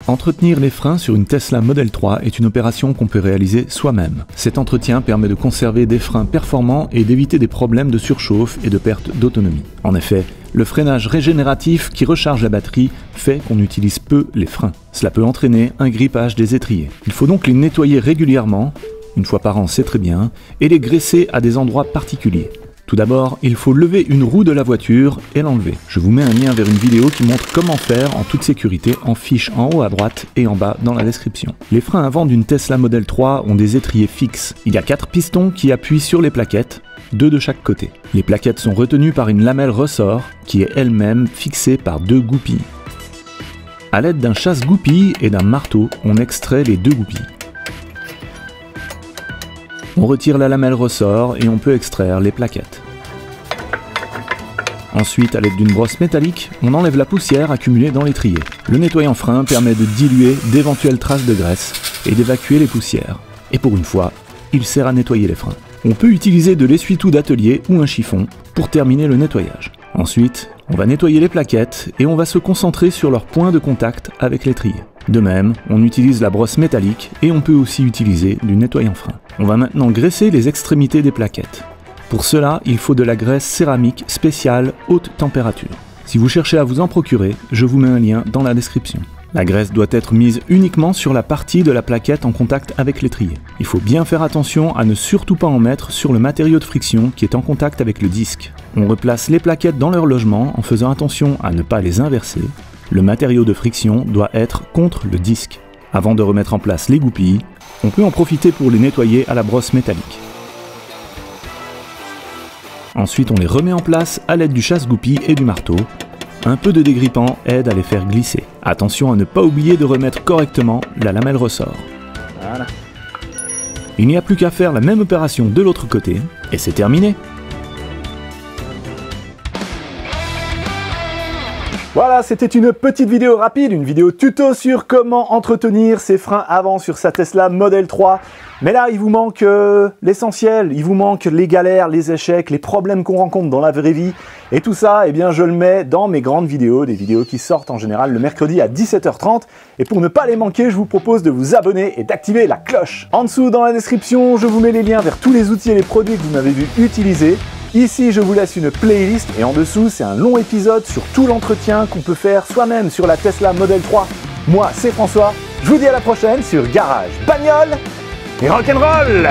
Entretenir les freins sur une Tesla Model 3 est une opération qu'on peut réaliser soi-même. Cet entretien permet de conserver des freins performants et d'éviter des problèmes de surchauffe et de perte d'autonomie. En effet, le freinage régénératif qui recharge la batterie fait qu'on utilise peu les freins. Cela peut entraîner un grippage des étriers. Il faut donc les nettoyer régulièrement, une fois par an c'est très bien, et les graisser à des endroits particuliers. Tout d'abord, il faut lever une roue de la voiture et l'enlever. Je vous mets un lien vers une vidéo qui montre comment faire en toute sécurité en fiche en haut à droite et en bas dans la description. Les freins avant d'une Tesla Model 3 ont des étriers fixes. Il y a 4 pistons qui appuient sur les plaquettes, 2 de chaque côté. Les plaquettes sont retenues par une lamelle ressort qui est elle-même fixée par 2 goupilles. A l'aide d'un chasse-goupilles et d'un marteau, on extrait les 2 goupilles. On retire la lamelle ressort et on peut extraire les plaquettes. Ensuite, à l'aide d'une brosse métallique, on enlève la poussière accumulée dans l'étrier. Le nettoyant frein permet de diluer d'éventuelles traces de graisse et d'évacuer les poussières. Et pour une fois, il sert à nettoyer les freins. On peut utiliser de l'essuie-tout d'atelier ou un chiffon pour terminer le nettoyage. Ensuite, on va nettoyer les plaquettes et on va se concentrer sur leur point de contact avec l'étrier. De même, on utilise la brosse métallique et on peut aussi utiliser du nettoyant frein. On va maintenant graisser les extrémités des plaquettes. Pour cela, il faut de la graisse céramique spéciale haute température. Si vous cherchez à vous en procurer, je vous mets un lien dans la description. La graisse doit être mise uniquement sur la partie de la plaquette en contact avec l'étrier. Il faut bien faire attention à ne surtout pas en mettre sur le matériau de friction qui est en contact avec le disque. On replace les plaquettes dans leur logement en faisant attention à ne pas les inverser. Le matériau de friction doit être contre le disque. Avant de remettre en place les goupilles, on peut en profiter pour les nettoyer à la brosse métallique. Ensuite, on les remet en place à l'aide du chasse-goupilles et du marteau. Un peu de dégrippant aide à les faire glisser. Attention à ne pas oublier de remettre correctement la lamelle ressort. Voilà. Il n'y a plus qu'à faire la même opération de l'autre côté, et c'est terminé. Voilà, c'était une petite vidéo rapide, une vidéo tuto sur comment entretenir ses freins avant sur sa Tesla Model 3. Mais là, il vous manque l'essentiel, il vous manque les galères, les échecs, les problèmes qu'on rencontre dans la vraie vie. Et tout ça, eh bien, je le mets dans mes grandes vidéos, des vidéos qui sortent en général le mercredi à 17h30. Et pour ne pas les manquer, je vous propose de vous abonner et d'activer la cloche. En dessous, dans la description, je vous mets les liens vers tous les outils et les produits que vous m'avez vu utiliser. Ici, je vous laisse une playlist et en dessous, c'est un long épisode sur tout l'entretien qu'on peut faire soi-même sur la Tesla Model 3. Moi, c'est François. Je vous dis à la prochaine sur Garage Bagnole et Rock'n'Roll.